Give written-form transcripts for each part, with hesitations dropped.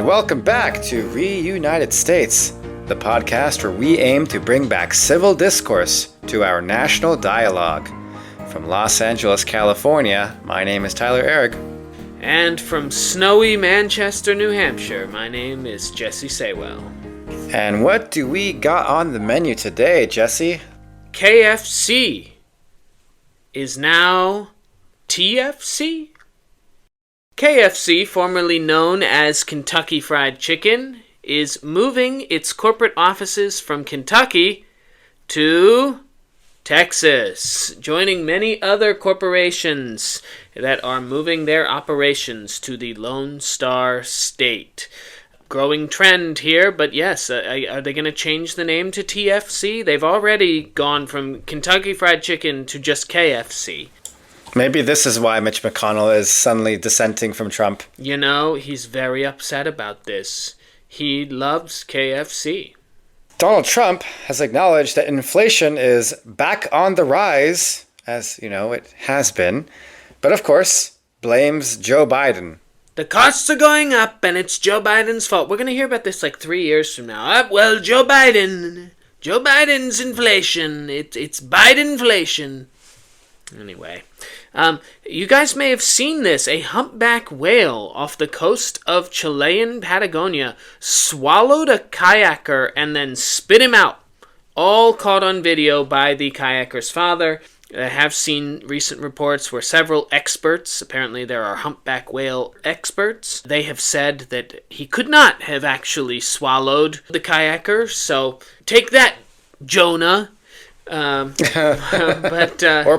And welcome back to Reunited States, the podcast where we aim to bring back civil discourse to our national dialogue. From Los Angeles, California, my name is Tyler Ehrig. And from snowy Manchester, New Hampshire, my name is Jesse Saywell. And what do we got on the menu today, Jesse? KFC is now TFC? KFC, formerly known as Kentucky Fried Chicken, is moving its corporate offices from Kentucky to Texas, joining many other corporations that are moving their operations to the Lone Star State. Growing trend here, but yes, are they going to change the name to TFC? They've already gone from Kentucky Fried Chicken to just KFC. Maybe this is why Mitch McConnell is suddenly dissenting from Trump. You know, he's very upset about this. He loves KFC. Donald Trump has acknowledged that inflation is back on the rise, as, you know, it has been, but of course, blames Joe Biden. The costs are going up, and it's Joe Biden's fault. We're going to hear about this like 3 years from now. Well, Joe Biden's inflation. It's Bidenflation. Anyway, you guys may have seen this. A humpback whale off the coast of Chilean Patagonia swallowed a kayaker and then spit him out. All caught on video by the kayaker's father. I have seen recent reports where several experts, apparently there are humpback whale experts, they have said that he could not have actually swallowed the kayaker. So take that, Jonah. Or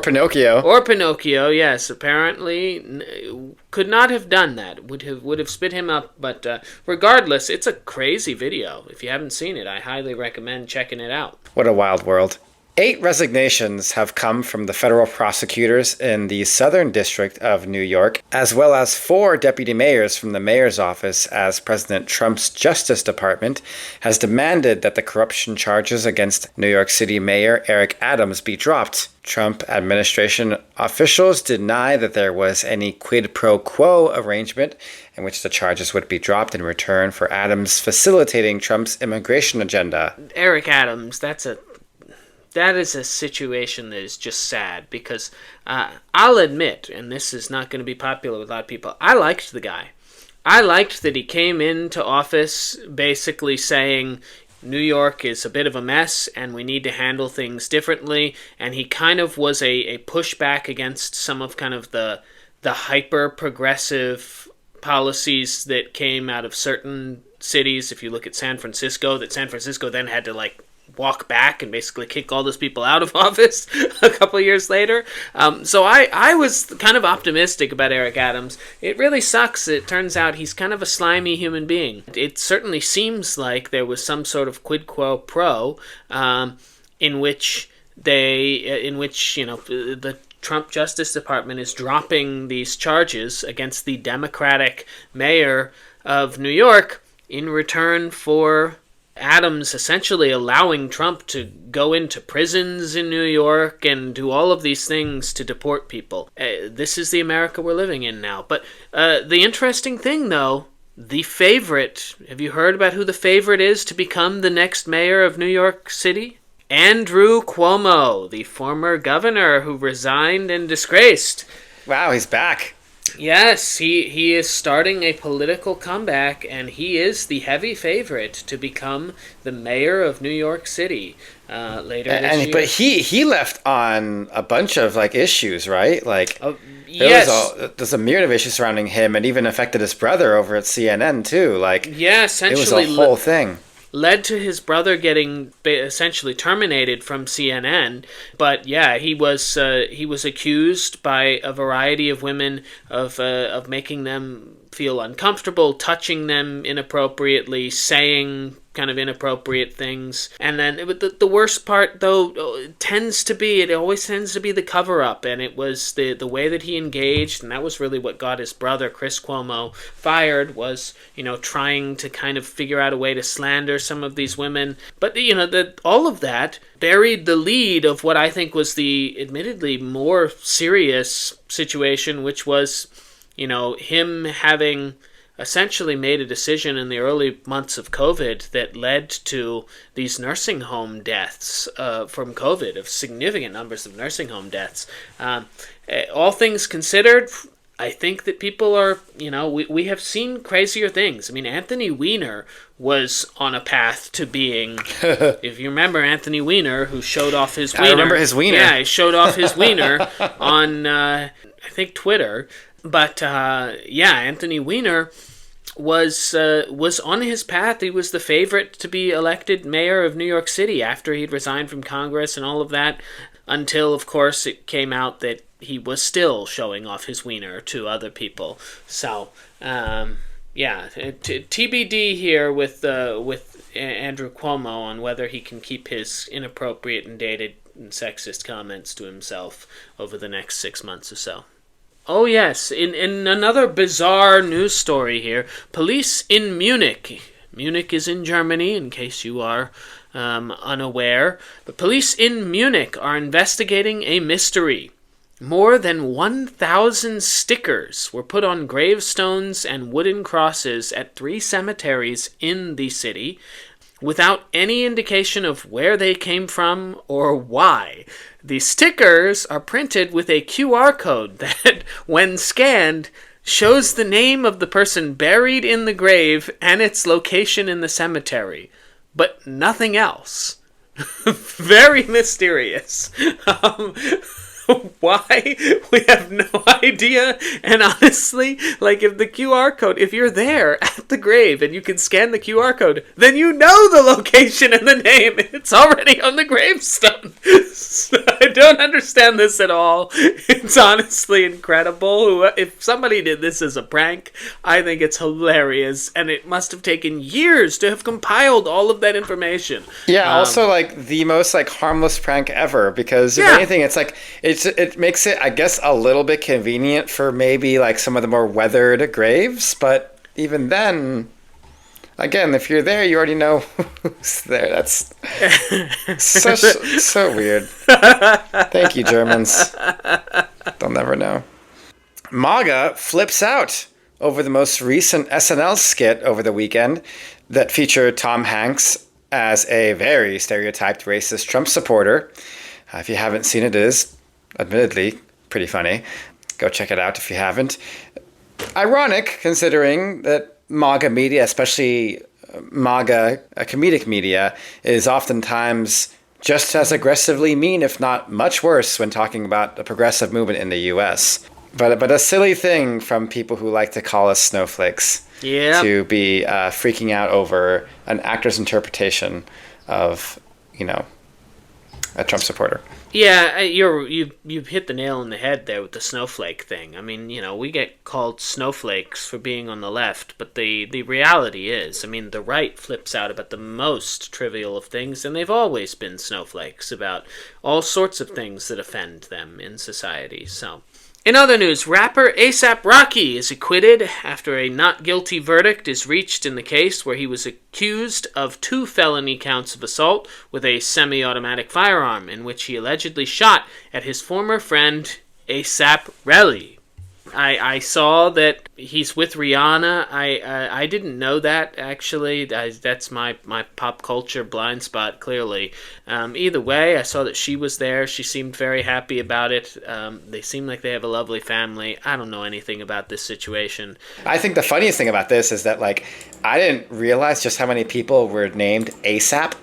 Pinocchio. Or Pinocchio, yes. Apparently, could not have done that. Would have spit him up. But regardless, it's a crazy video. If you haven't seen it, I highly recommend checking it out. What a wild world. 8 resignations have come from the federal prosecutors in the Southern District of New York, as well as 4 deputy mayors from the mayor's office, as President Trump's Justice Department has demanded that the corruption charges against New York City Mayor Eric Adams be dropped. Trump administration officials deny that there was any quid pro quo arrangement in which the charges would be dropped in return for Adams facilitating Trump's immigration agenda. Eric Adams, that is a situation that is just sad because I'll admit, and this is not going to be popular with a lot of people, I liked the guy. I liked that he came into office basically saying New York is a bit of a mess and we need to handle things differently, and he kind of was a pushback against some of kind of the hyper-progressive policies that came out of certain cities. If you look at San Francisco, that San Francisco then had to walk back and basically kick all those people out of office a couple years later. So I was kind of optimistic about Eric Adams. It really sucks. It turns out he's kind of a slimy human being. It certainly seems like there was some sort of quid pro quo in which the Trump Justice Department is dropping these charges against the Democratic mayor of New York in return for Adams essentially allowing Trump to go into prisons in New York and do all of these things to deport people. This is the America we're living in now. But the interesting thing, though, the favorite, have you heard about who the favorite is to become the next mayor of New York City? Andrew Cuomo, the former governor who resigned and disgraced. Wow, he's back. Yes, he is starting a political comeback, and he is the heavy favorite to become the mayor of New York City later this year. But he left on a bunch of issues, right? Yes. There's a myriad of issues surrounding him, and even affected his brother over at CNN too. Essentially it was a whole thing. Led to his brother getting essentially terminated from CNN. But yeah, he was accused by a variety of women of making them feel uncomfortable, touching them inappropriately, saying kind of inappropriate things. And then the worst part, though, it always tends to be the cover-up, and it was the way that he engaged, and that was really what got his brother, Chris Cuomo, fired, was, trying to kind of figure out a way to slander some of these women. But, all of that buried the lead of what I think was the admittedly more serious situation, which was, him having essentially made a decision in the early months of COVID that led to these nursing home deaths from COVID, of significant numbers of nursing home deaths. All things considered, I think that people are, we have seen crazier things. I mean, Anthony Weiner was on a path to being, if you remember Anthony Weiner, who showed off his wiener. I remember his wiener. Yeah, he showed off his wiener on, I think, Twitter. But, Anthony Weiner was on his path. He was the favorite to be elected mayor of New York City after he'd resigned from Congress and all of that, until, of course, it came out that he was still showing off his wiener to other people. So, TBD here with Andrew Cuomo on whether he can keep his inappropriate and dated and sexist comments to himself over the next 6 months or so. Oh yes, in another bizarre news story here, police in Munich is in Germany, in case you are unaware, but police in Munich are investigating a mystery. More than 1,000 stickers were put on gravestones and wooden crosses at 3 cemeteries in the city, without any indication of where they came from or why. The stickers are printed with a QR code that, when scanned, shows the name of the person buried in the grave and its location in the cemetery, but nothing else. Very mysterious. Why? We have no idea. And honestly, like, if the QR code, if you're there at the grave and you can scan the QR code, then you know the location and the name. It's already on the gravestone. So I don't understand this at all. It's honestly incredible. If somebody did this as a prank, I think it's hilarious. And it must have taken years to have compiled all of that information. Yeah, also, like, the most, like, harmless prank ever. Because if anything, it's like, it makes it, I guess, a little bit convenient for maybe, like, some of the more weathered graves. But even then, again, if you're there, you already know who's there. That's so weird. Thank you, Germans. They'll never know. MAGA flips out over the most recent SNL skit over the weekend that featured Tom Hanks as a very stereotyped racist Trump supporter. If you haven't seen it, it is admittedly pretty funny. Go check it out if you haven't. Ironic, considering that MAGA media, especially MAGA comedic media, is oftentimes just as aggressively mean, if not much worse, when talking about the progressive movement in the U.S. But a silly thing from people who like to call us snowflakes to be freaking out over an actor's interpretation of, a Trump supporter. Yeah, you've hit the nail on the head there with the snowflake thing. I mean, we get called snowflakes for being on the left, but the reality is, the right flips out about the most trivial of things, and they've always been snowflakes about all sorts of things that offend them in society. So, in other news, rapper A$AP Rocky is acquitted after a not guilty verdict is reached in the case where he was accused of 2 felony counts of assault with a semi-automatic firearm, in which he allegedly shot at his former friend A$AP Rocky. I saw that he's with Rihanna. I didn't know that, actually. That's my pop culture blind spot, clearly. Either way, I saw that she was there. She seemed very happy about it. They seem like they have a lovely family. I don't know anything about this situation. I think the funniest thing about this is that, like, I didn't realize just how many people were named ASAP.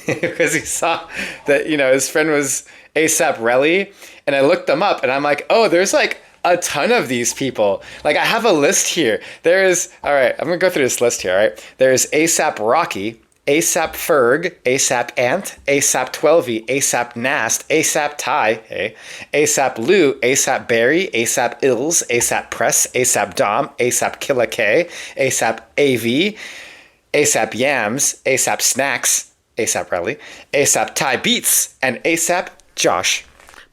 Because he saw that, his friend was A$AP Rocky. And I looked them up, and I'm like, oh, there's, like, a ton of these people. Like, I have a list here. All right, I'm going to go through this list here, all right? There's A$AP Rocky, A$AP Ferg, A$AP Ant, A$AP 12y, A$AP Nast, A$AP Ty, A$AP Lou, A$AP Barry, A$AP Ills, A$AP Press, A$AP Dom, A$AP Killa K, A$AP AV, A$AP Yams, A$AP Snacks, A$AP Relly, A$AP Ty Beats, and A$AP Josh.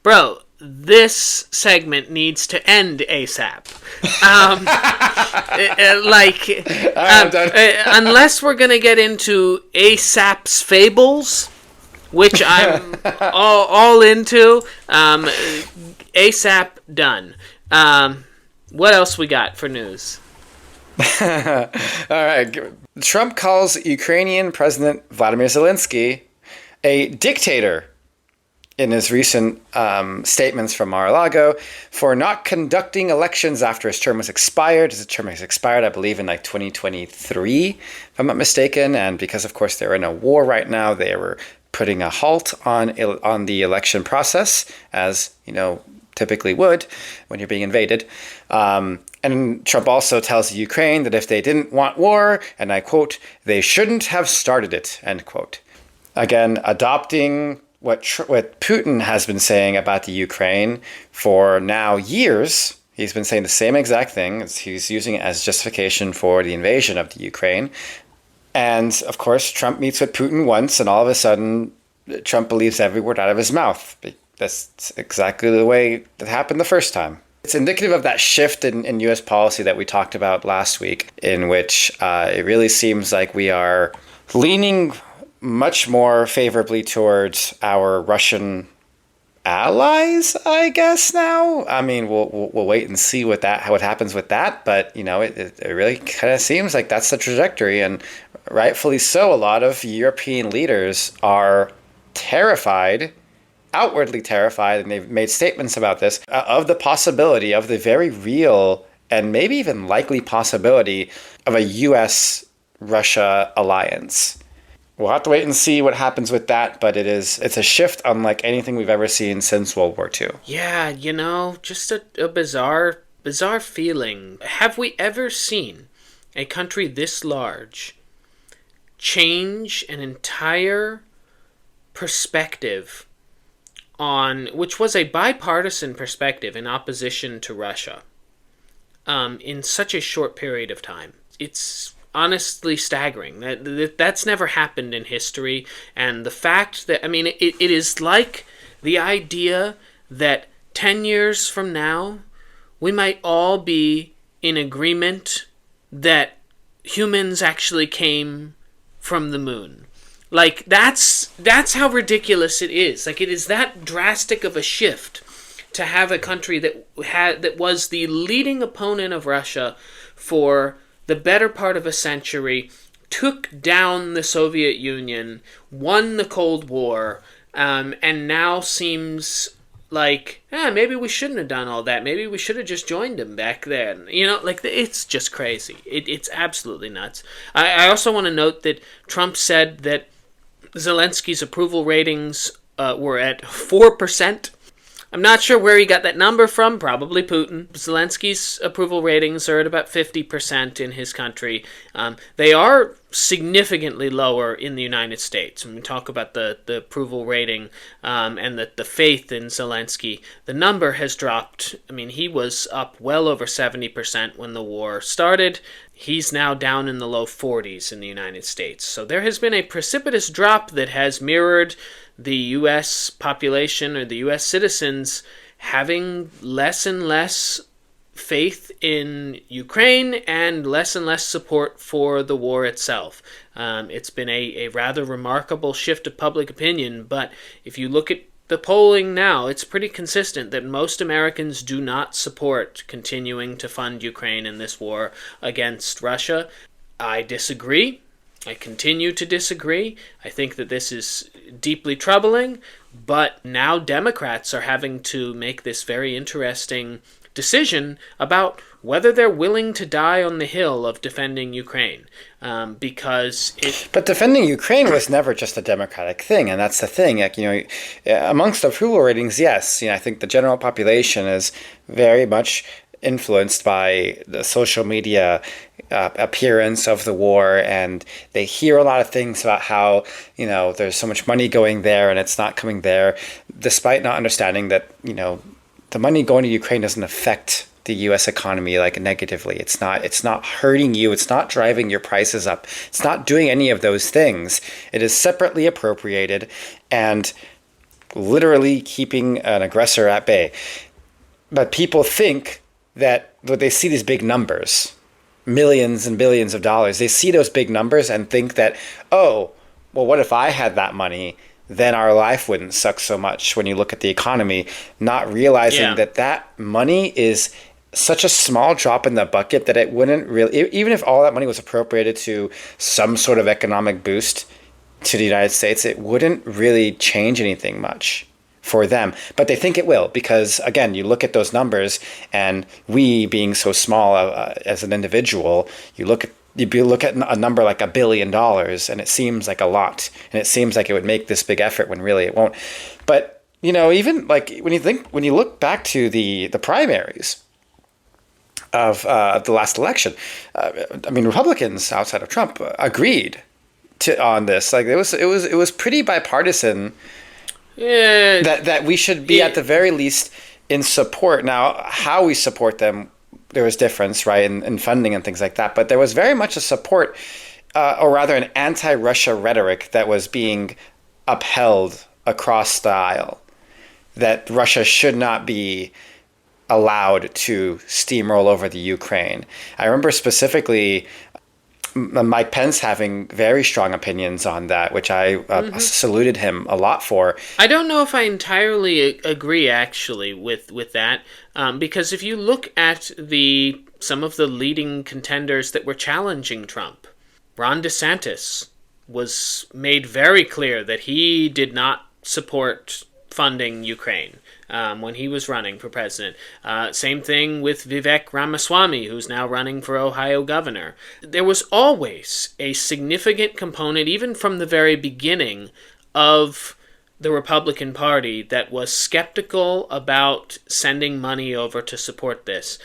Bro, this segment needs to end ASAP. Unless we're going to get into ASAP's fables, which I'm all into, ASAP done. What else we got for news? All right. Trump calls Ukrainian President Vladimir Zelensky a dictator in his recent statements from Mar-a-Lago for not conducting elections after his term was expired. His term has expired, I believe, in like 2023, if I'm not mistaken. And because, of course, they're in a war right now, they were putting a halt on the election process, as you know, typically would when you're being invaded. And Trump also tells Ukraine that if they didn't want war, and I quote, they shouldn't have started it, end quote. Again, adopting what Putin has been saying about the Ukraine for now years. He's been saying the same exact thing. He's using it as justification for the invasion of the Ukraine. And, of course, Trump meets with Putin once, and all of a sudden, Trump believes every word out of his mouth. That's exactly the way that happened the first time. It's indicative of that shift in U.S. policy that we talked about last week, in which it really seems like we are leaning much more favorably towards our Russian allies, I guess. Now, I mean, we'll wait and see what happens with that. But you know, it really kind of seems like that's the trajectory, and rightfully so. A lot of European leaders are terrified, outwardly terrified, and they've made statements about this, of the possibility, of the very real and maybe even likely possibility of a U.S.-Russia alliance. We'll have to wait and see what happens with that, but it's a shift unlike anything we've ever seen since World War II. Yeah, you know, just a bizarre feeling. Have we ever seen a country this large change an entire perspective on, which was a bipartisan perspective in opposition to Russia, in such a short period of time? It's honestly staggering. That's never happened in history. And the fact that, I mean, it is like the idea that 10 years from now, we might all be in agreement that humans actually came from the moon. Like, that's how ridiculous it is. Like, it is that drastic of a shift to have a country that was the leading opponent of Russia for the better part of a century, took down the Soviet Union, won the Cold War, and now seems like, maybe we shouldn't have done all that. Maybe we should have just joined them back then. You know, like, it's just crazy. It's absolutely nuts. I also want to note that Trump said that Zelensky's approval ratings were at 4%. I'm not sure where he got that number from, probably Putin. Zelensky's approval ratings are at about 50% in his country. They are significantly lower in the United States. When we talk about the approval rating and the faith in Zelensky, the number has dropped. I mean, he was up well over 70% when the war started. He's now down in the low 40s in the United States. So there has been a precipitous drop that has mirrored the U.S. population, or the U.S. citizens, having less and less faith in Ukraine and less support for the war itself. It's been a rather remarkable shift of public opinion, but if you look at the polling now, it's pretty consistent that most Americans do not support continuing to fund Ukraine in this war against Russia. I disagree. I continue to disagree. I think that this is deeply troubling, but now Democrats are having to make this very interesting decision about whether they're willing to die on the hill of defending Ukraine, because it... But defending Ukraine was never just a Democratic thing, and that's the thing. Like, you know, amongst approval ratings, yes, you know, I think the general population is very much influenced by the social media appearance of the war, and they hear a lot of things about how, you know, there's so much money going there and it's not coming there, despite not understanding that, you know, the money going to Ukraine doesn't affect the U.S. economy like negatively. It's not hurting you. It's not driving your prices up. It's not doing any of those things. It is separately appropriated and literally keeping an aggressor at bay. But people think that when they see these big numbers, millions and billions of dollars, they see those big numbers and think that, oh, well, what if I had that money? Then our life wouldn't suck so much when you look at the economy, not realizing that money is such a small drop in the bucket that it wouldn't really, even if all that money was appropriated to some sort of economic boost to the United States, it wouldn't really change anything much for them. But they think it will, because again, you look at those numbers, and we being so small as an individual, you look at a number like $1 billion, and it seems like a lot, and it seems like it would make this big effort when really it won't. But even like when you look back to the primaries of the last election, Republicans outside of Trump agreed on this. Like it was pretty bipartisan. Yeah, that we should be at the very least in support. Now, how we support them, there was difference, right, in funding and things like that. But there was very much a support, or rather an anti-Russia rhetoric that was being upheld across the aisle, that Russia should not be allowed to steamroll over the Ukraine. I remember specifically Mike Pence having very strong opinions on that, which I saluted him a lot for. I don't know if I entirely agree, actually, with that, because if you look at some of the leading contenders that were challenging Trump, Ron DeSantis was made very clear that he did not support funding Ukraine when he was running for president. Same thing with Vivek Ramaswamy, who's now running for Ohio governor. There was always a significant component, even from the very beginning, of the Republican Party that was skeptical about sending money over to support this.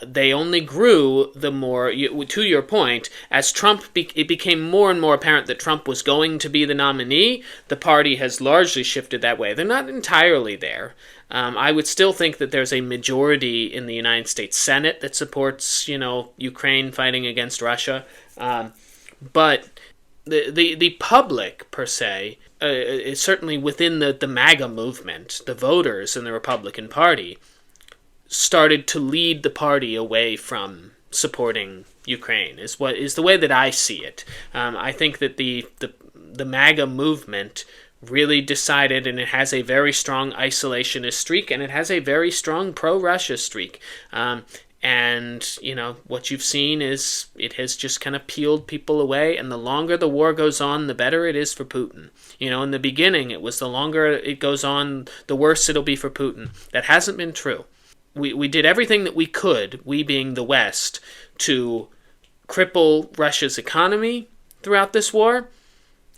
They only grew the more, to your point, as it became more and more apparent that Trump was going to be the nominee. The party has largely shifted that way. They're not entirely there. I would still think that there's a majority in the United States Senate that supports, Ukraine fighting against Russia. But the public, per se, is certainly within the MAGA movement, the voters in the Republican Party, started to lead the party away from supporting Ukraine, is the way that I see it. I think that the MAGA movement really decided, and it has a very strong isolationist streak, and it has a very strong pro-Russia streak. And what you've seen is it has just kind of peeled people away, and the longer the war goes on, the better it is for Putin. In the beginning, it was the longer it goes on, the worse it'll be for Putin. That hasn't been true. We did everything that we could, we being the West, to cripple Russia's economy throughout this war.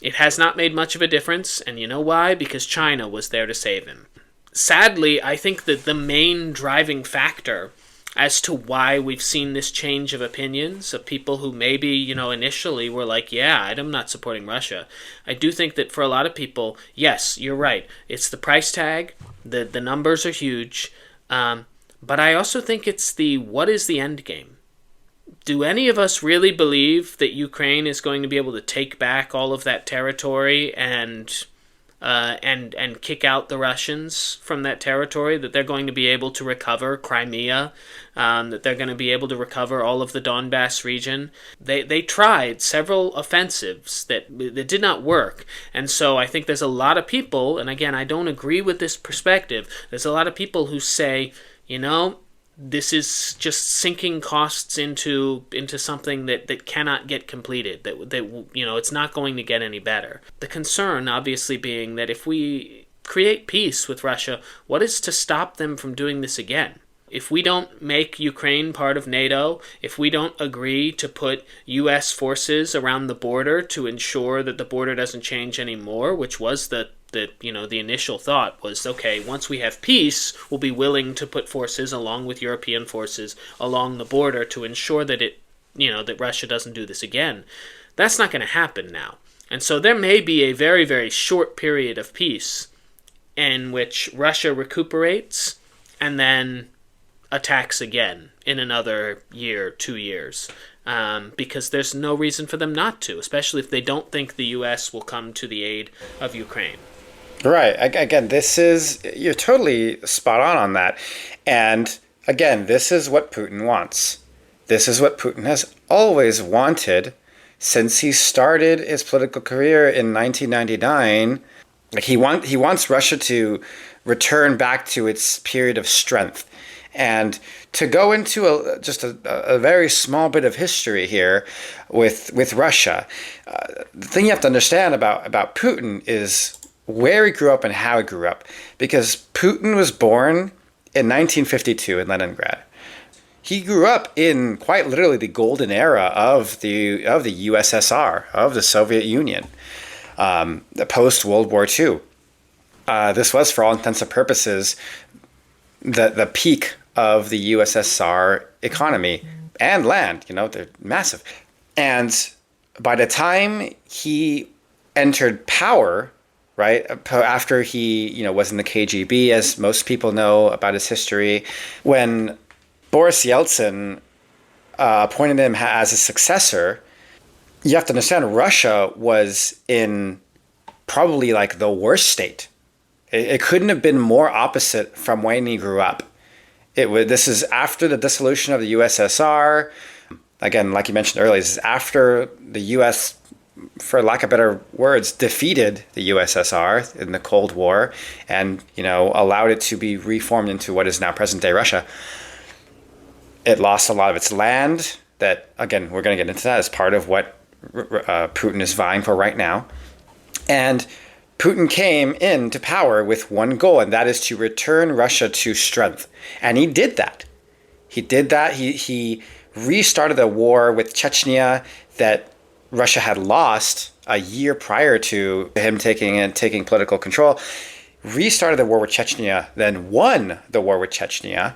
It has not made much of a difference, and you know why? Because China was there to save him. Sadly, I think that the main driving factor as to why we've seen this change of opinions of people who maybe, initially were like, yeah, I'm not supporting Russia. I do think that for a lot of people, yes, you're right. It's the price tag. The numbers are huge. But I also think it's what is the end game? Do any of us really believe that Ukraine is going to be able to take back all of that territory and kick out the Russians from that territory? That they're going to be able to recover Crimea? That they're going to be able to recover all of the Donbass region? They tried several offensives that did not work, and so I think there's a lot of people, and again, I don't agree with this perspective. There's a lot of people who say, this is just sinking costs into something that cannot get completed, that it's not going to get any better. The concern, obviously, being that if we create peace with Russia, what is to stop them from doing this again? If we don't make Ukraine part of NATO, if we don't agree to put U.S. forces around the border to ensure that the border doesn't change anymore, which was the initial thought was, okay, once we have peace, we'll be willing to put forces along with European forces along the border to ensure that that Russia doesn't do this again. That's not going to happen now. And so there may be a very, very short period of peace in which Russia recuperates and then attacks again in another year, 2 years. Because there's no reason for them not to, especially if they don't think the U.S. will come to the aid of Ukraine. Right. Again, you're totally spot on that. And again, this is what Putin wants. This is what Putin has always wanted since he started his political career in 1999. He wants Russia to return back to its period of strength. And to go into just a very small bit of history here with Russia, the thing you have to understand about Putin is where he grew up and how he grew up. Because Putin was born in 1952 in Leningrad. He grew up in quite literally the golden era of the USSR, of the Soviet Union, the post-World War II. This was, for all intents and purposes, the peak of the USSR economy and land. They're massive. And by the time he entered power, right, after he was in the KGB, as most people know about his history, when Boris Yeltsin appointed him as a successor, you have to understand Russia was in probably like the worst state. It couldn't have been more opposite from when he grew up. This is after the dissolution of the USSR. Again, like you mentioned earlier, this is after the US, for lack of better words, defeated the USSR in the Cold War and, allowed it to be reformed into what is now present-day Russia. It lost a lot of its land that, again, we're going to get into that as part of what Putin is vying for right now. And Putin came into power with one goal, and that is to return Russia to strength. And he did that. He restarted a war with Chechnya that Russia had lost a year prior to him taking political control. Restarted the war with Chechnya, then won the war with Chechnya.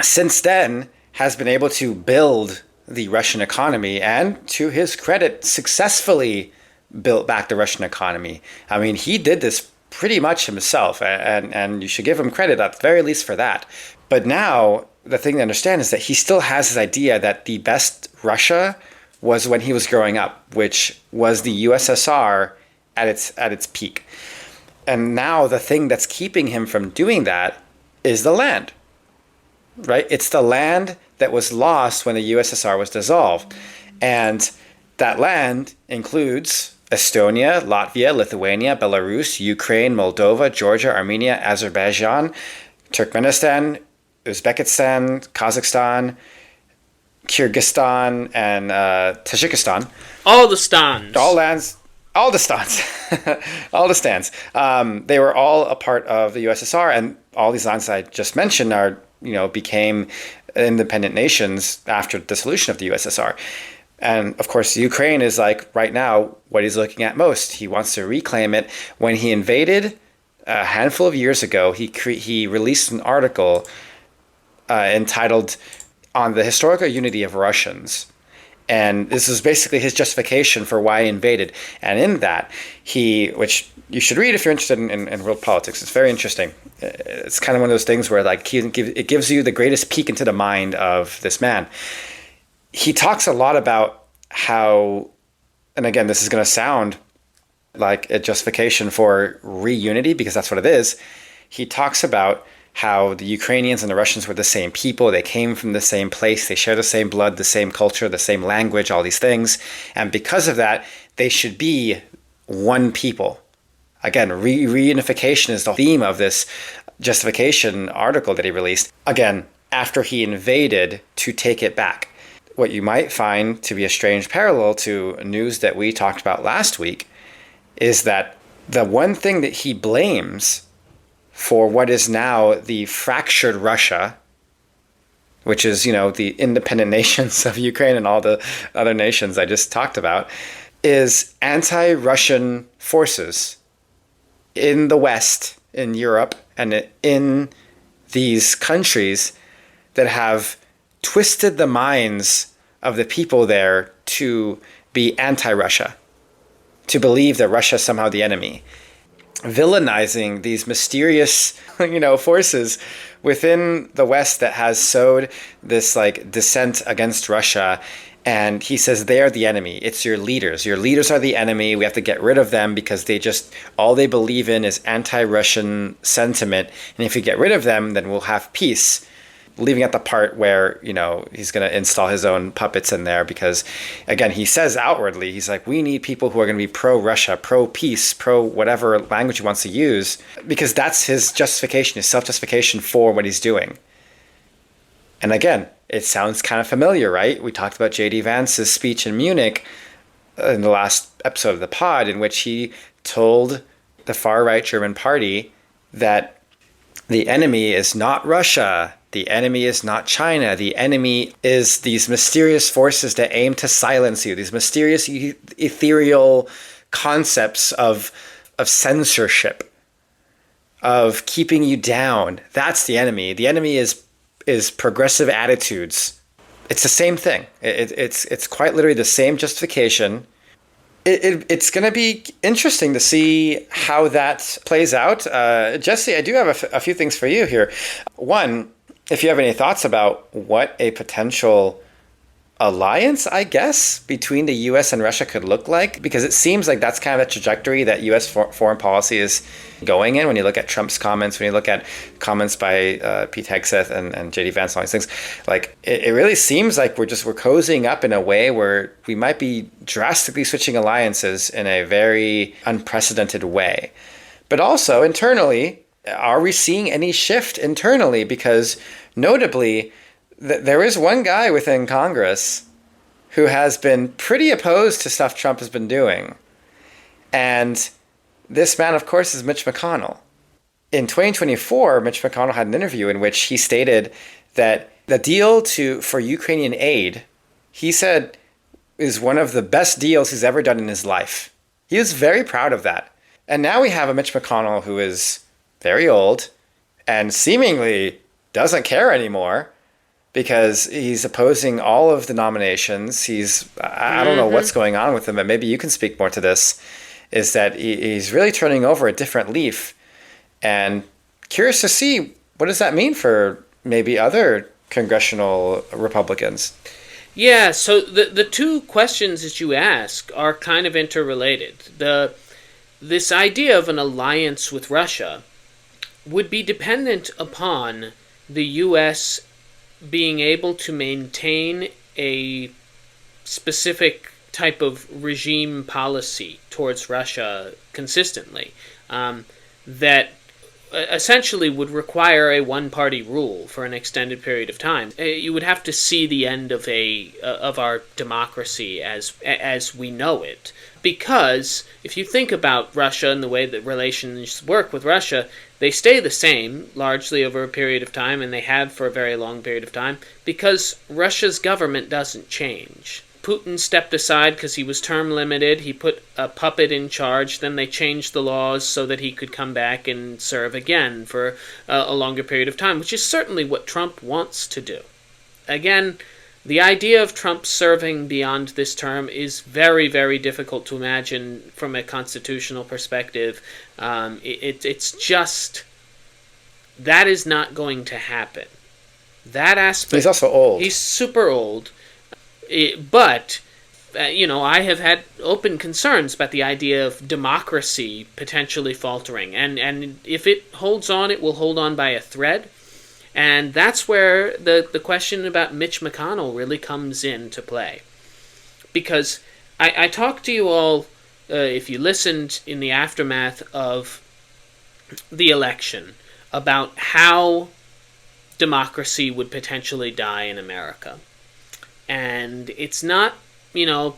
Since then, has been able to build the Russian economy, and to his credit, successfully built back the Russian economy. I mean, he did this pretty much himself, and you should give him credit at the very least for that. But now, the thing to understand is that he still has this idea that the best Russia was when he was growing up, which was the USSR at its peak. And now the thing that's keeping him from doing that is the land, right? It's the land that was lost when the USSR was dissolved. And that land includes Estonia, Latvia, Lithuania, Belarus, Ukraine, Moldova, Georgia, Armenia, Azerbaijan, Turkmenistan, Uzbekistan, Kazakhstan, Kyrgyzstan, and Tajikistan. All the stans. All lands. All the stans. All the stands. They were all a part of the USSR, and all these lands I just mentioned became independent nations after the dissolution of the USSR. And of course, Ukraine is like right now what he's looking at most. He wants to reclaim it. When he invaded a handful of years ago, he released an article entitled "On the Historical Unity of Russians." And this is basically his justification for why he invaded. And in that, which you should read if you're interested in world politics. It's very interesting. It's kind of one of those things where it gives you the greatest peek into the mind of this man. He talks a lot about how, and again, this is going to sound like a justification for reunity because that's what it is. He talks about how the Ukrainians and the Russians were the same people. They came from the same place. They share the same blood, the same culture, the same language, all these things. And because of that, they should be one people. Again, reunification is the theme of this justification article that he released. Again, after he invaded to take it back. What you might find to be a strange parallel to news that we talked about last week is that the one thing that he blames for what is now the fractured Russia, which is, the independent nations of Ukraine and all the other nations I just talked about, is anti-Russian forces in the West, in Europe, and in these countries that have twisted the minds of the people there to be anti-Russia, to believe that Russia is somehow the enemy, villainizing these mysterious, forces within the West that has sowed this dissent against Russia. And he says they are the enemy. It's your leaders. Your leaders are the enemy. We have to get rid of them because all they believe in is anti-Russian sentiment. And if we get rid of them, then we'll have peace. Leaving at the part where, he's going to install his own puppets in there because, again, he says outwardly, he's like, we need people who are going to be pro-Russia, pro-peace, pro-whatever language he wants to use, because that's his justification, his self-justification for what he's doing. And again, it sounds kind of familiar, right? We talked about J.D. Vance's speech in Munich in the last episode of the pod, in which he told the far-right German party that the enemy is not Russia, the enemy is not China, the enemy is these mysterious forces that aim to silence you, these mysterious ethereal concepts of censorship, of keeping you down. That's the enemy. The enemy is progressive attitudes. It's the same thing. It's quite literally the same justification. It's going to be interesting to see how that plays out. Jesse, I do have a few things for you here. One, if you have any thoughts about what a potential alliance, I guess, between the U.S. and Russia could look like, because it seems like that's kind of the trajectory that U.S. foreign policy is going in. When you look at Trump's comments, when you look at comments by Pete Hegseth and J.D. Vance, and all these things, like it really seems like we're cozying up in a way where we might be drastically switching alliances in a very unprecedented way. But also internally, are we seeing any shift internally? Because notably, there is one guy within Congress who has been pretty opposed to stuff Trump has been doing. And this man, of course, is Mitch McConnell. In 2024, Mitch McConnell had an interview in which he stated that the deal for Ukrainian aid, he said, is one of the best deals he's ever done in his life. He was very proud of that. And now we have a Mitch McConnell who is very old and seemingly doesn't care anymore, because he's opposing all of the nominations. I don't know what's going on with him, but maybe you can speak more to this, is that he's really turning over a different leaf. And curious to see, what does that mean for maybe other congressional Republicans? Yeah, so the two questions that you ask are kind of interrelated. This idea of an alliance with Russia would be dependent upon the U.S. being able to maintain a specific type of regime policy towards Russia consistently, that essentially would require a one-party rule for an extended period of time. You would have to see the end of our democracy as we know it. Because if you think about Russia and the way that relations work with Russia, they stay the same largely over a period of time, and they have for a very long period of time, because Russia's government doesn't change. Putin stepped aside because he was term limited. He put a puppet in charge. Then they changed the laws so that he could come back and serve again for a longer period of time, which is certainly what Trump wants to do. Again, the idea of Trump serving beyond this term is very, very difficult to imagine from a constitutional perspective. It's just, that is not going to happen. That aspect. He's also old. He's super old. But, I have had open concerns about the idea of democracy potentially faltering. And if it holds on, it will hold on by a thread. And that's where the question about Mitch McConnell really comes into play. Because I talked to you all, if you listened in the aftermath of the election, about how democracy would potentially die in America. And it's not,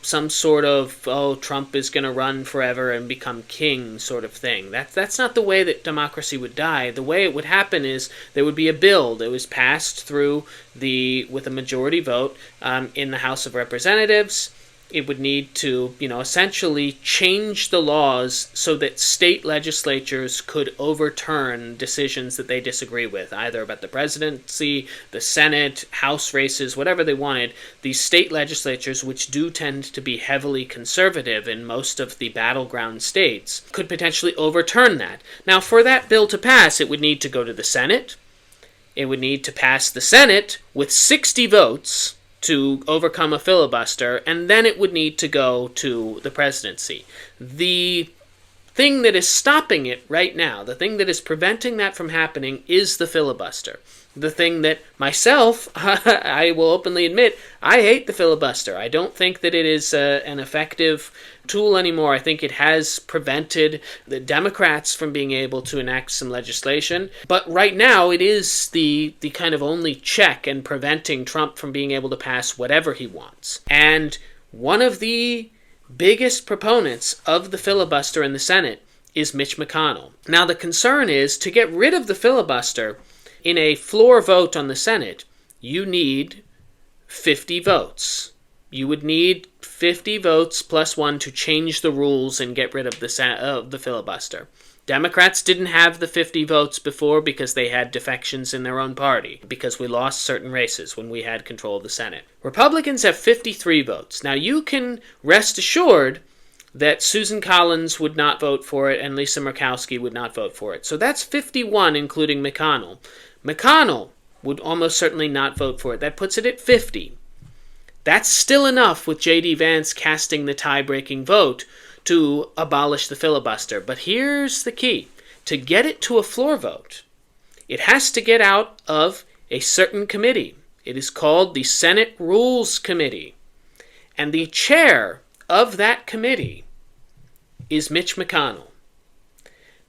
some sort of, Trump is going to run forever and become king sort of thing. That's not the way that democracy would die. The way it would happen is there would be a bill that was passed through with a majority vote in the House of Representatives. It would need to, essentially change the laws so that state legislatures could overturn decisions that they disagree with, either about the presidency, the Senate, House races, whatever they wanted. These state legislatures, which do tend to be heavily conservative in most of the battleground states, could potentially overturn that. Now, for that bill to pass, it would need to go to the Senate. It would need to pass the Senate with 60 votes to overcome a filibuster, and then it would need to go to the presidency. The thing that is stopping it right now, the thing that is preventing that from happening, is the filibuster. The thing that myself, I will openly admit, I hate the filibuster. I don't think that it is an effective tool anymore. I think it has prevented the Democrats from being able to enact some legislation. But right now, it is the kind of only check in preventing Trump from being able to pass whatever he wants. And one of the biggest proponents of the filibuster in the Senate is Mitch McConnell. Now, the concern is to get rid of the filibuster. In a floor vote on the Senate, you need 50 votes. You would need 50 votes plus one to change the rules and get rid of the filibuster. Democrats didn't have the 50 votes before because they had defections in their own party, because we lost certain races when we had control of the Senate. Republicans have 53 votes. Now, you can rest assured that Susan Collins would not vote for it and Lisa Murkowski would not vote for it. So that's 51, including McConnell. McConnell would almost certainly not vote for it. That puts it at 50. That's still enough with J.D. Vance casting the tie-breaking vote to abolish the filibuster. But here's the key. To get it to a floor vote, it has to get out of a certain committee. It is called the Senate Rules Committee. And the chair of that committee is Mitch McConnell.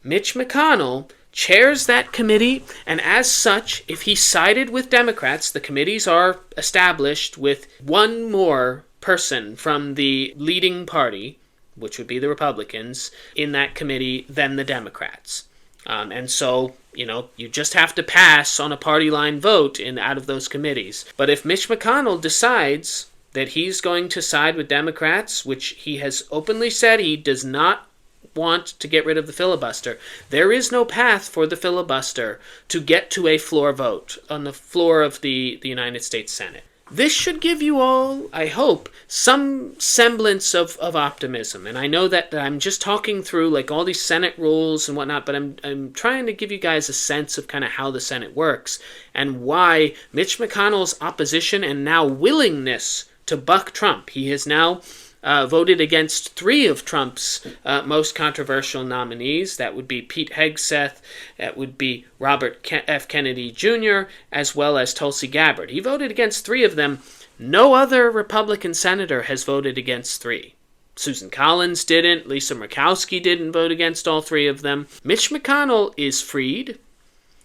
Mitch McConnell chairs that committee, and as such, if he sided with Democrats, the committees are established with one more person from the leading party, which would be the Republicans, in that committee than the Democrats. And so, you just have to pass on a party line vote out of those committees. But if Mitch McConnell decides that he's going to side with Democrats, which he has openly said he does not want to get rid of the filibuster, there is no path for the filibuster to get to a floor vote on the floor of the United States Senate. This should give you all, I hope, some semblance of optimism. And I know that I'm just talking through like all these Senate rules and whatnot, but I'm trying to give you guys a sense of kind of how the Senate works and why Mitch McConnell's opposition and now willingness to buck Trump. He has now voted against 3 of Trump's most controversial nominees. That would be Pete Hegseth, that would be Robert F. Kennedy Jr., as well as Tulsi Gabbard. He voted against 3 of them. No other Republican senator has voted against 3. Susan Collins didn't. Lisa Murkowski didn't vote against all 3 of them. Mitch McConnell is freed.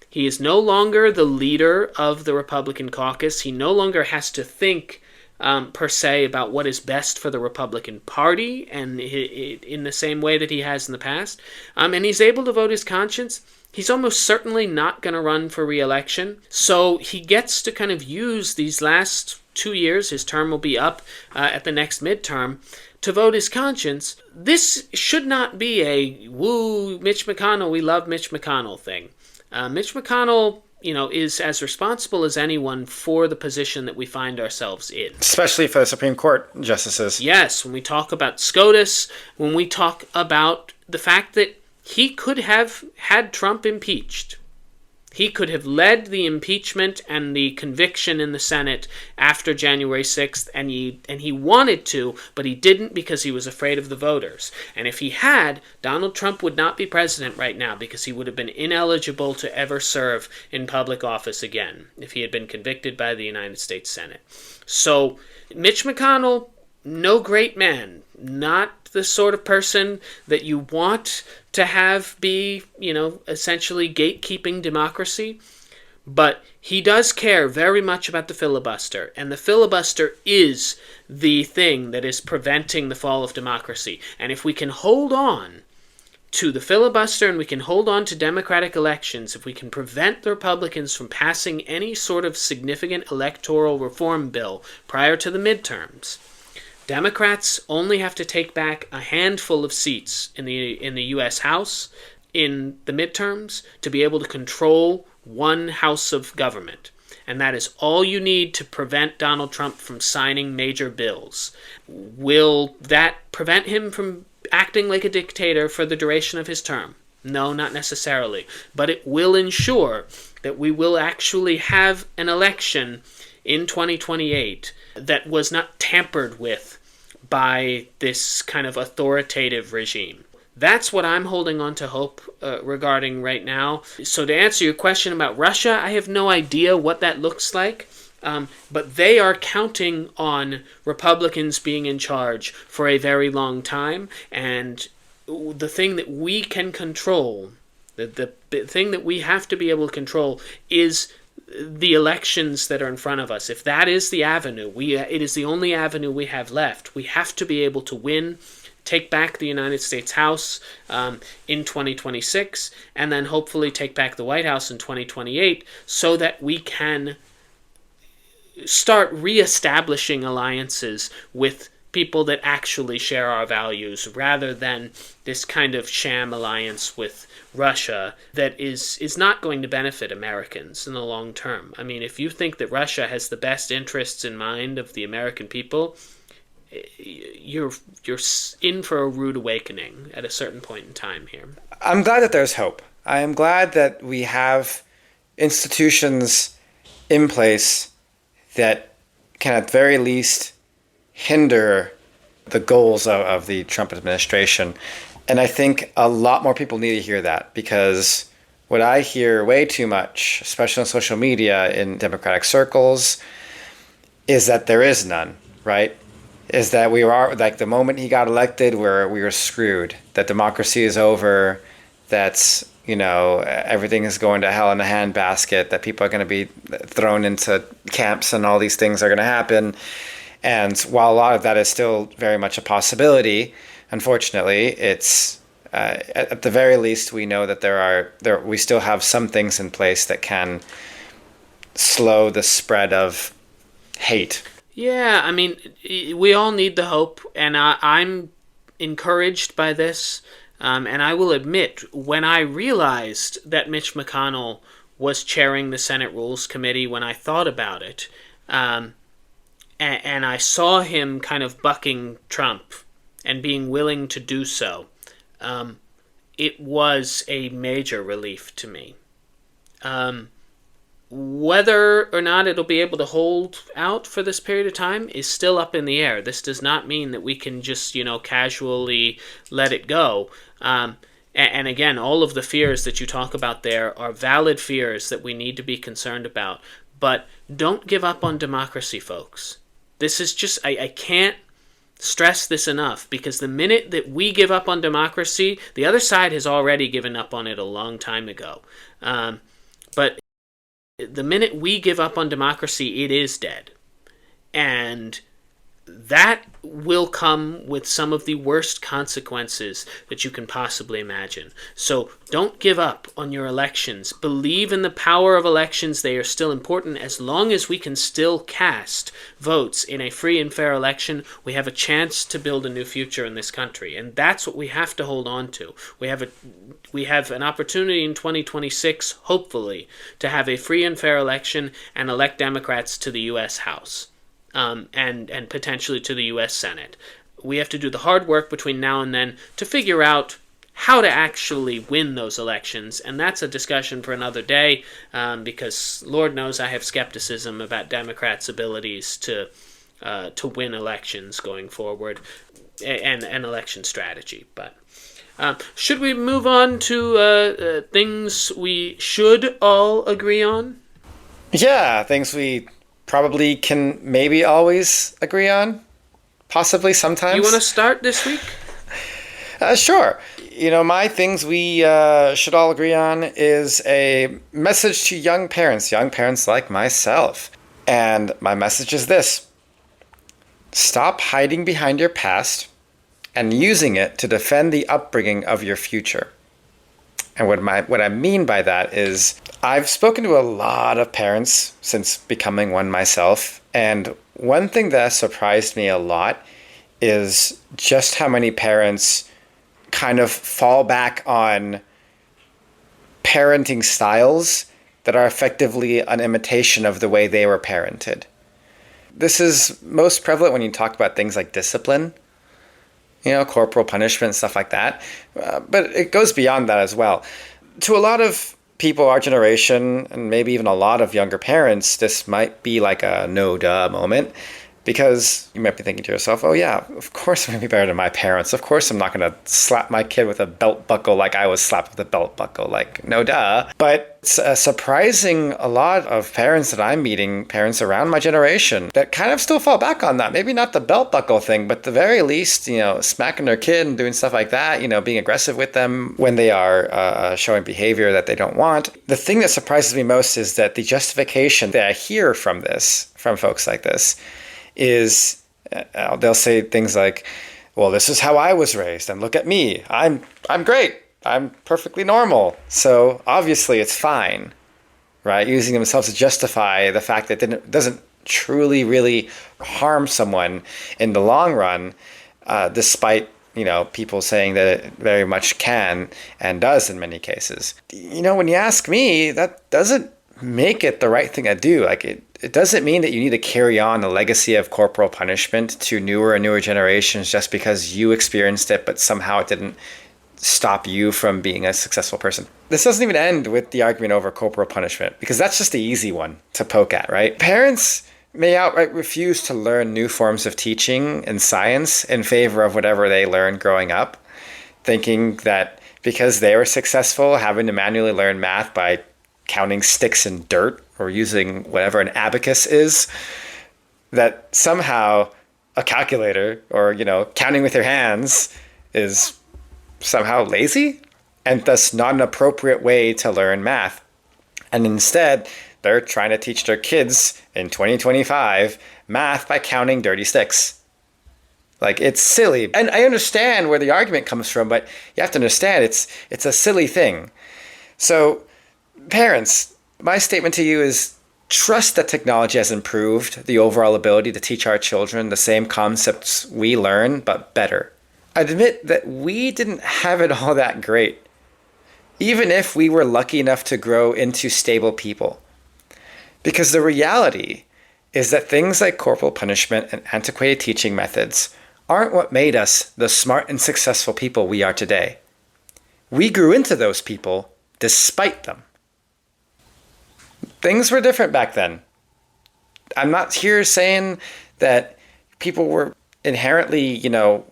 He is no longer the leader of the Republican caucus. He no longer has to think per se about what is best for the Republican Party and in the same way that he has in the past. And he's able to vote his conscience. He's almost certainly not going to run for re-election. So he gets to kind of use these last 2 years, his term will be up at the next midterm, to vote his conscience. This should not be a woo, Mitch McConnell, we love Mitch McConnell thing. Mitch McConnell is as responsible as anyone for the position that we find ourselves in. Especially for the Supreme Court justices. Yes, when we talk about SCOTUS, when we talk about the fact that he could have had Trump impeached. He could have led the impeachment and the conviction in the Senate after January 6th, and he wanted to, but he didn't because he was afraid of the voters. And if he had, Donald Trump would not be president right now because he would have been ineligible to ever serve in public office again if he had been convicted by the United States Senate. So, Mitch McConnell, no great man, not the sort of person that you want to have be, essentially gatekeeping democracy. But he does care very much about the filibuster, and the filibuster is the thing that is preventing the fall of democracy. And if we can hold on to the filibuster and we can hold on to democratic elections, if we can prevent the Republicans from passing any sort of significant electoral reform bill prior to the midterms, Democrats only have to take back a handful of seats in the U.S. House in the midterms to be able to control one house of government. And that is all you need to prevent Donald Trump from signing major bills. Will that prevent him from acting like a dictator for the duration of his term? No, not necessarily. But it will ensure that we will actually have an election in 2028 that was not tampered with by this kind of authoritative regime. That's what I'm holding on to hope regarding right now. So to answer your question about Russia, I have no idea what that looks like. But they are counting on Republicans being in charge for a very long time. And the thing that we can control, the thing that we have to be able to control is the elections that are in front of us. If that is the avenue, it is the only avenue we have left. We have to be able to win, take back the United States House in 2026, and then hopefully take back the White House in 2028 so that we can start reestablishing alliances with people that actually share our values rather than this kind of sham alliance with Russia that is not going to benefit Americans in the long term. I mean, if you think that Russia has the best interests in mind of the American people, you're in for a rude awakening at a certain point in time here. I'm glad that there's hope. I am glad that we have institutions in place that can at the very least hinder the goals of the Trump administration. And I think a lot more people need to hear that, because what I hear way too much, especially on social media in Democratic circles, is that there is none, right? Is that we are, like, the moment he got elected, we were screwed, that democracy is over, that's, everything is going to hell in a handbasket, that people are going to be thrown into camps and all these things are going to we And while a lot of that is still very much a possibility, unfortunately, it's at the very least we know that we still have some things in place that can slow the spread of hate. Yeah, I mean, we all need the hope, and I'm encouraged by this. And I will admit, when I realized that Mitch McConnell was chairing the Senate Rules Committee, when I thought about it, and I saw him kind of bucking Trump and being willing to do so, it was a major relief to me. Whether or not it'll be able to hold out for this period of time is still up in the air. This does not mean that we can just, casually let it go. And again, all of the fears that you talk about there are valid fears that we need to be concerned about. But don't give up on democracy, folks. This is just, I can't stress this enough, because the minute that we give up on democracy, the other side has already given up on it a long time ago. But the minute we give up on democracy, it is dead. And that will come with some of the worst consequences that you can possibly imagine. So don't give up on your elections. Believe in the power of elections. They are still important. As long as we can still cast votes in a free and fair election, we have a chance to build a new future in this country. And that's what we have to hold on to. We have an opportunity in 2026, hopefully, to have a free and fair election and elect Democrats to the U.S. House. And potentially to the U.S. Senate. We have to do the hard work between now and then to figure out how to actually win those elections, and that's a discussion for another day, because Lord knows I have skepticism about Democrats' abilities to win elections going forward, and election strategy. But should we move on to things we should all agree on? Yeah, things we probably can maybe always agree on, possibly sometimes. You want to start this week? Sure. My things we should all agree on is a message to young parents like myself. And my message is this: stop hiding behind your past and using it to defend the upbringing of your future. And what I mean by that is, I've spoken to a lot of parents since becoming one myself, and one thing that has surprised me a lot is just how many parents kind of fall back on parenting styles that are effectively an imitation of the way they were parented. This is most prevalent when you talk about things like discipline, corporal punishment, stuff like that. But it goes beyond that as well. To a lot of people our generation, and maybe even a lot of younger parents, this might be like a no-duh moment. Because you might be thinking to yourself, oh yeah, of course I'm going to be better than my parents. Of course I'm not going to slap my kid with a belt buckle like I was slapped with a belt buckle. Like, no duh. But it's surprising a lot of parents that I'm meeting, parents around my generation, that kind of still fall back on that. Maybe not the belt buckle thing, but at the very least, smacking their kid and doing stuff like that, being aggressive with them when they are showing behavior that they don't want. The thing that surprises me most is that the justification that I hear from folks like this, is they'll say things like, well, this is how I was raised, and look at me. I'm great. I'm perfectly normal. So obviously it's fine, right? Using themselves to justify the fact that it doesn't truly really harm someone in the long run, despite people saying that it very much can and does in many cases. When you ask me, that doesn't make it the right thing to do. Like it doesn't mean that you need to carry on a legacy of corporal punishment to newer and newer generations just because you experienced it, but somehow it didn't stop you from being a successful person. This doesn't even end with the argument over corporal punishment, because that's just the easy one to poke at, right? Parents may outright refuse to learn new forms of teaching and science in favor of whatever they learned growing up, thinking that because they were successful having to manually learn math by counting sticks in dirt or using whatever an abacus is, that somehow a calculator or, counting with your hands is somehow lazy and thus not an appropriate way to learn math. And instead, they're trying to teach their kids in 2025 math by counting dirty sticks. Like, it's silly. And I understand where the argument comes from, but you have to understand it's a silly thing. So, parents, my statement to you is trust that technology has improved the overall ability to teach our children the same concepts we learn, but better. Admit that we didn't have it all that great, even if we were lucky enough to grow into stable people. Because the reality is that things like corporal punishment and antiquated teaching methods aren't what made us the smart and successful people we are today. We grew into those people despite them. Things were different back then. I'm not here saying that people were inherently,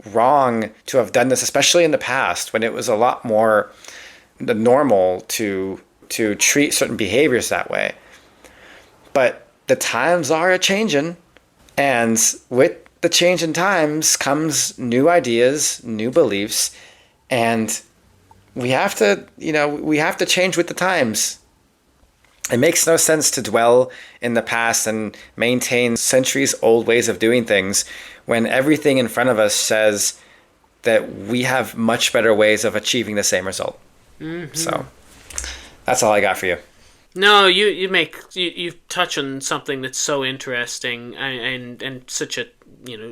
wrong to have done this, especially in the past when it was a lot more normal to treat certain behaviors that way. But the times are a-changing, and with the change in times comes new ideas, new beliefs, and we have to change with the times. It makes no sense to dwell in the past and maintain centuries-old ways of doing things when everything in front of us says that we have much better ways of achieving the same result. Mm-hmm. So that's all I got for you. No, you touch on something that's so interesting and such a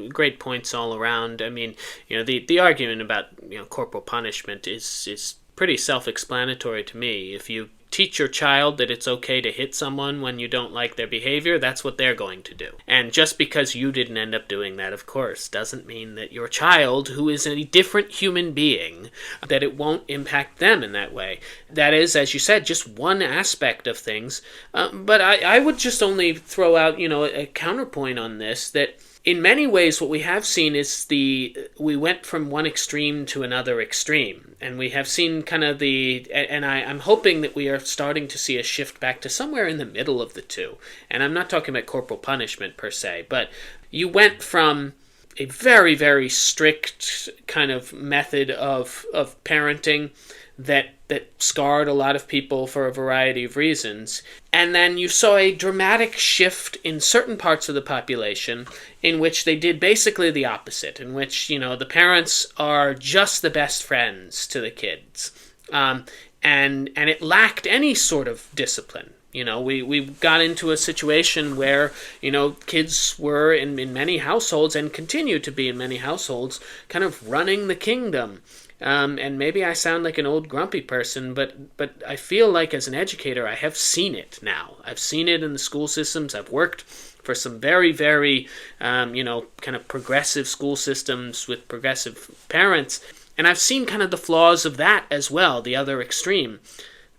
great points all around. I mean, the argument about corporal punishment is pretty self-explanatory to me. If you teach your child that it's okay to hit someone when you don't like their behavior, that's what they're going to do. And just because you didn't end up doing that, of course, doesn't mean that your child, who is a different human being, that it won't impact them in that way. That is, as you said, just one aspect of things. But I would just only throw out, a counterpoint on this, that in many ways, what we have seen is we went from one extreme to another extreme, and we have seen kind of I'm hoping that we are starting to see a shift back to somewhere in the middle of the two. And I'm not talking about corporal punishment per se, but you went from a very, very strict kind of method of parenting that scarred a lot of people for a variety of reasons. And then you saw a dramatic shift in certain parts of the population in which they did basically the opposite, in which, the parents are just the best friends to the kids. And it lacked any sort of discipline. We got into a situation where, kids were in many households and continue to be in many households kind of running the kingdom. And maybe I sound like an old grumpy person, but I feel like as an educator, I have seen it now. I've seen it in the school systems. I've worked for some very, very, kind of progressive school systems with progressive parents. And I've seen kind of the flaws of that as well, the other extreme.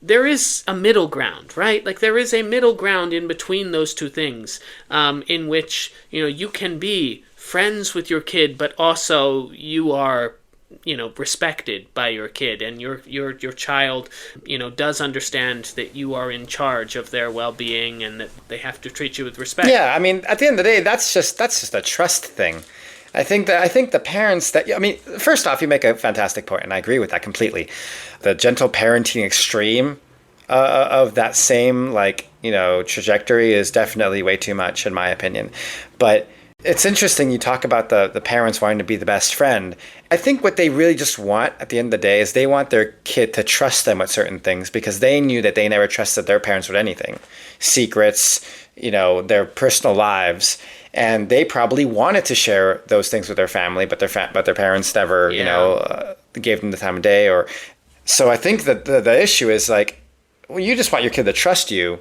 there is a middle ground, right? Like there is a middle ground in between those two things, in which, you can be friends with your kid, but also you are, respected by your kid, and your child, does understand that you are in charge of their well-being and that they have to treat you with respect. Yeah, I mean, at the end of the day, that's just a trust thing. I think the parents first off, you make a fantastic point, and I agree with that completely. The gentle parenting extreme of that same trajectory is definitely way too much, in my opinion. But it's interesting you talk about the parents wanting to be the best friend. I think what they really just want at the end of the day is they want their kid to trust them with certain things, because they knew that they never trusted their parents with anything. Secrets, their personal lives. And they probably wanted to share those things with their family, but their parents never, gave them the time of day. So I think that the issue is you just want your kid to trust you,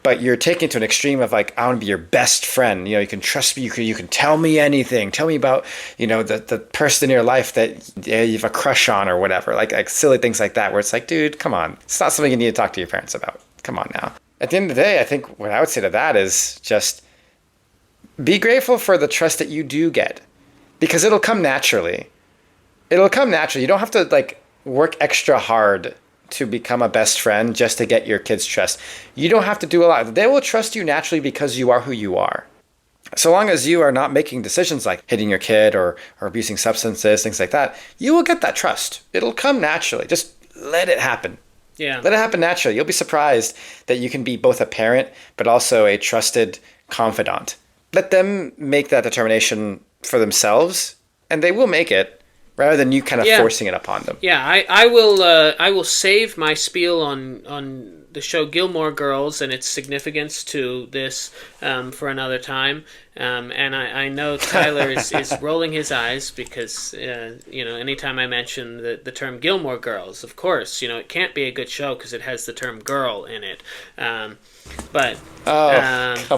but you're taking it to an extreme of I want to be your best friend. You can trust me. You can tell me anything. Tell me about the person in your life that you have a crush on or whatever. Like silly things like that, where it's dude, come on. It's not something you need to talk to your parents about. Come on now. At the end of the day, I think what I would say to that is just be grateful for the trust that you do get, because it'll come naturally. You don't have to work extra hard to become a best friend just to get your kids' trust. You don't have to do a lot. They will trust you naturally because you are who you are. So long as you are not making decisions like hitting your kid or abusing substances, things like that, you will get that trust. It'll come naturally. Just let it happen. Yeah. Let it happen naturally. You'll be surprised that you can be both a parent but also a trusted confidant. Let them make that determination for themselves, and they will make it, rather than you kind of forcing it upon them. Yeah, I will save my spiel on the show Gilmore Girls and its significance to this for another time. And I know Tyler is rolling his eyes because anytime I mention the term Gilmore Girls, of course, it can't be a good show because it has the term girl in it. Come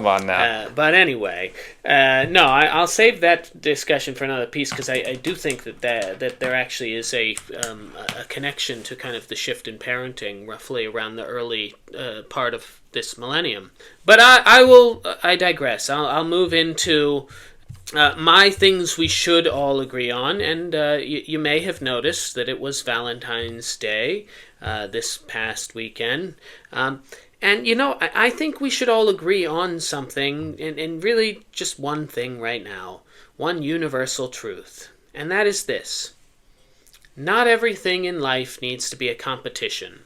on now. But anyway, no, I'll save that discussion for another piece, because I do think that there actually is a connection to kind of the shift in parenting roughly around the early part of this millennium. But I digress. I'll move into my things we should all agree on, and you may have noticed that it was Valentine's Day this past weekend. And, I think we should all agree on something, and really just one thing right now, one universal truth, and that is this. Not everything in life needs to be a competition,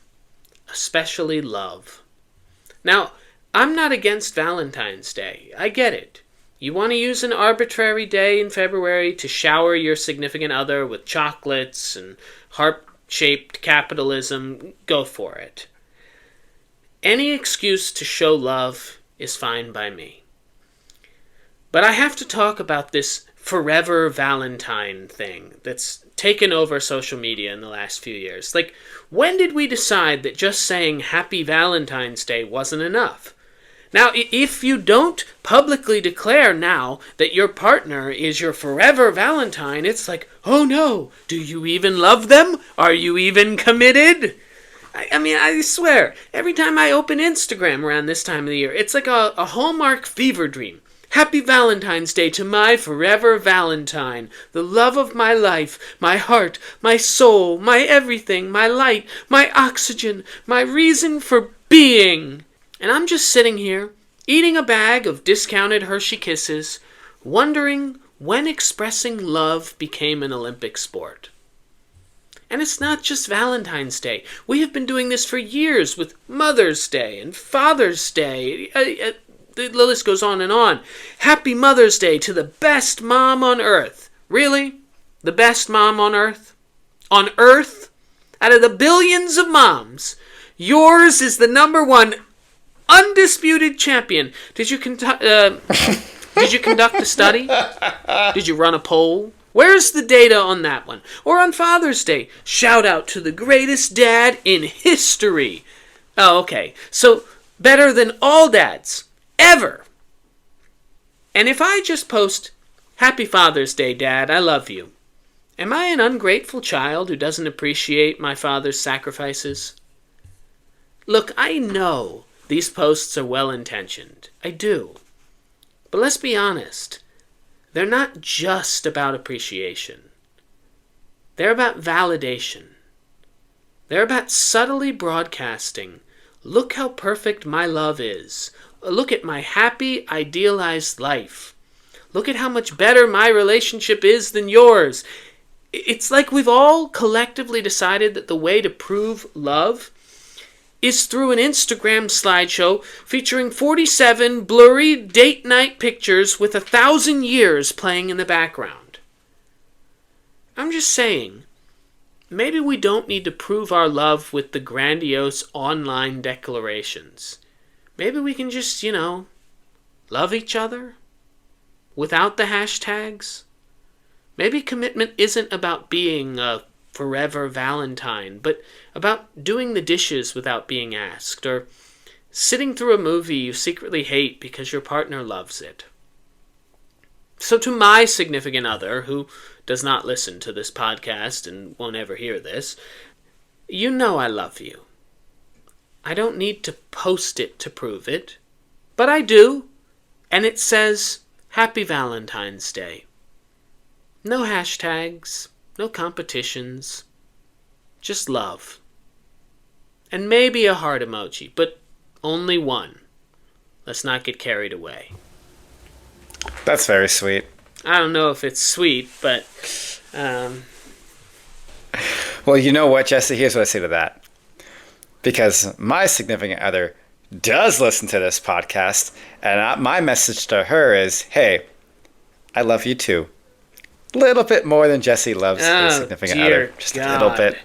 especially love. Now, I'm not against Valentine's Day. I get it. You want to use an arbitrary day in February to shower your significant other with chocolates and heart-shaped capitalism, go for it. Any excuse to show love is fine by me. But I have to talk about this forever Valentine thing that's taken over social media in the last few years. When did we decide that just saying Happy Valentine's Day wasn't enough? Now, if you don't publicly declare now that your partner is your forever Valentine, it's oh no, do you even love them? Are you even committed? I swear, every time I open Instagram around this time of the year, it's like a Hallmark fever dream. Happy Valentine's Day to my forever Valentine, the love of my life, my heart, my soul, my everything, my light, my oxygen, my reason for being. And I'm just sitting here, eating a bag of discounted Hershey Kisses, wondering when expressing love became an Olympic sport. And it's not just Valentine's Day. We have been doing this for years with Mother's Day and Father's Day. The list goes on and on. Happy Mother's Day to the best mom on earth. Really? The best mom on earth? On earth? Out of the billions of moms, yours is the number one undisputed champion. Did you conduct a study? Did you run a poll? Where's the data on that one? Or on Father's Day, shout out to the greatest dad in history. Oh, okay. So, better than all dads, ever. And if I just post, Happy Father's Day, Dad, I love you, am I an ungrateful child who doesn't appreciate my father's sacrifices? Look, I know these posts are well-intentioned. I do. But let's be honest. They're not just about appreciation. They're about validation. They're about subtly broadcasting, look how perfect my love is. Look at my happy, idealized life. Look at how much better my relationship is than yours. It's like we've all collectively decided that the way to prove love is through an Instagram slideshow featuring 47 blurry date night pictures with 1,000 years playing in the background. I'm just saying, maybe we don't need to prove our love with the grandiose online declarations. Maybe we can just, love each other without the hashtags. Maybe commitment isn't about being a forever Valentine, but about doing the dishes without being asked, or sitting through a movie you secretly hate because your partner loves it. So to my significant other, who does not listen to this podcast and won't ever hear this, you know I love you. I don't need to post it to prove it, but I do, and it says, Happy Valentine's Day. No hashtags, no competitions, just love. And maybe a heart emoji, but only one. Let's not get carried away. That's very sweet. I don't know if it's sweet, but... Well, you know what, Jesse? Here's what I say to that. Because my significant other does listen to this podcast, and my message to her is, hey, I love you too. A little bit more than Jesse loves his significant other. Just a little bit.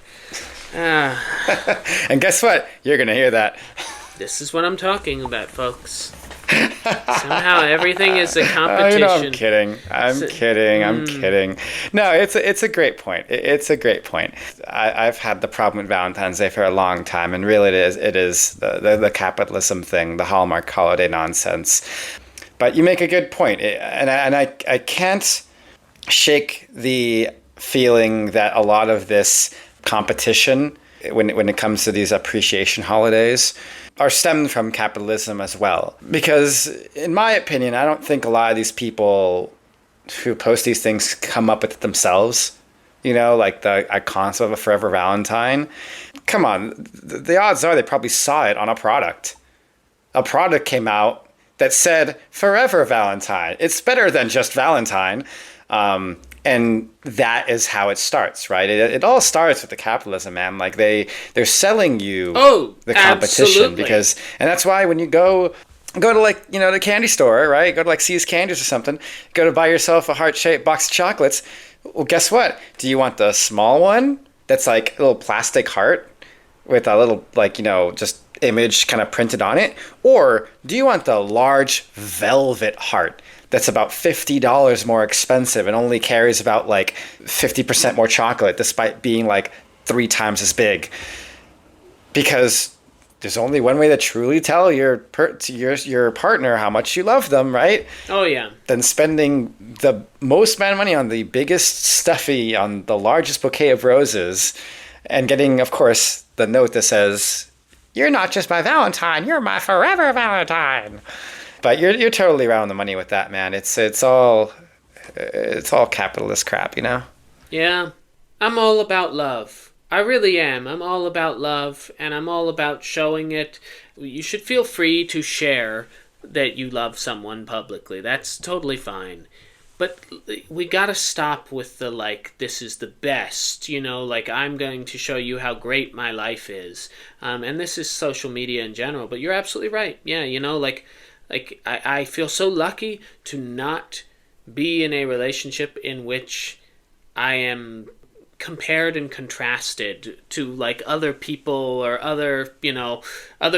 And guess what? You're going to hear that. This is what I'm talking about, folks. Somehow everything is a competition. I'm kidding. I'm kidding. No, it's a great point. It's a great point. I've had the problem with Valentine's Day for a long time, and really it is the capitalism thing, the Hallmark holiday nonsense. But you make a good point, and I can't shake the feeling that a lot of this competition, when it comes to these appreciation holidays, are stemmed from capitalism as well. Because in my opinion, I don't think a lot of these people who post these things come up with it themselves. Like the concept of a forever Valentine. Come on, the odds are they probably saw it on a product. A product came out that said forever Valentine. It's better than just Valentine. And that is how it starts, right? It all starts with the capitalism, man. Like they're selling you the competition. Absolutely. And that's why when you go to the candy store, right? Go to See's Candies or something, go to buy yourself a heart-shaped box of chocolates. Well, guess what? Do you want the small one that's like a little plastic heart with a little just image kind of printed on it? Or do you want the large velvet heart that's about $50 more expensive and only carries about 50% more chocolate despite being 3 times as big? Because there's only one way to truly tell your partner how much you love them, right? Oh, yeah. Than spending the most amount of money on the biggest stuffy, on the largest bouquet of roses, and getting, of course, the note that says, "You're not just my Valentine, you're my forever Valentine." But you're totally around the money with that, man. It's all capitalist crap, Yeah, I'm all about love. I really am. I'm all about love, and I'm all about showing it. You should feel free to share that you love someone publicly. That's totally fine. But we gotta stop with the this is the best, I'm going to show you how great my life is. And this is social media in general, but you're absolutely right. Yeah, I feel so lucky to not be in a relationship in which I am compared and contrasted to other people or other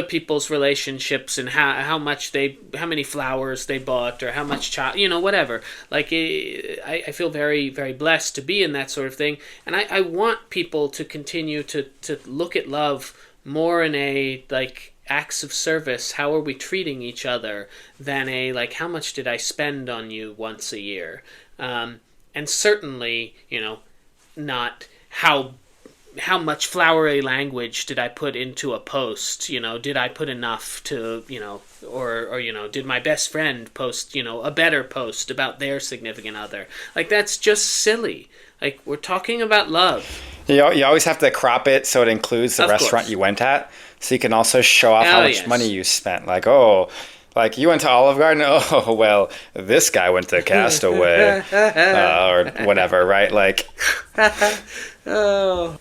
people's relationships and how many flowers they bought or how much whatever. I feel very, very blessed to be in that sort of thing, and I want people to continue to look at love more in a acts of service. How are we treating each other than a how much did I spend on you once a year? And certainly not how how much flowery language did I put into a post? Did I put enough to, or did my best friend post, a better post about their significant other? Like, that's just silly. Like, we're talking about love. You always have to crop it so it includes the restaurant you went at, so you can also show off how much money you spent. Like, like, you went to Olive Garden? Oh, well, this guy went to Castaway. Or whatever, right? Like... Oh.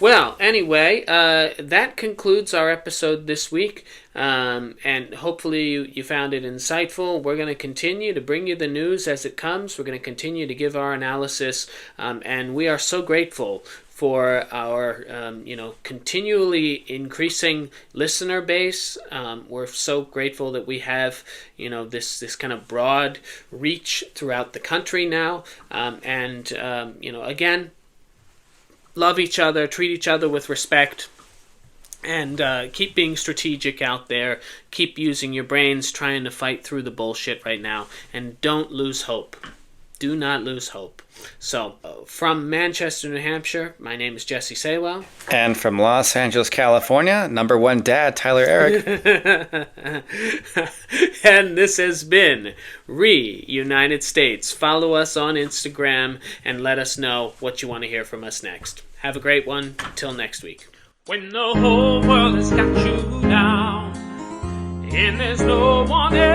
Well, anyway, that concludes our episode this week. And hopefully you found it insightful. We're going to continue to bring you the news as it comes. We're going to continue to give our analysis. And we are so grateful for our, continually increasing listener base. We're so grateful that we have, this kind of broad reach throughout the country now. Again, love each other, treat each other with respect, and keep being strategic out there. Keep using your brains, trying to fight through the bullshit right now, and don't lose hope. Do not lose hope. So, from Manchester, New Hampshire, my name is Jesse Saywell. And from Los Angeles, California, number one dad, Tyler Eric. And this has been United States. Follow us on Instagram and let us know what you want to hear from us next. Have a great one. Till next week. When the whole world has got you down and there's no one else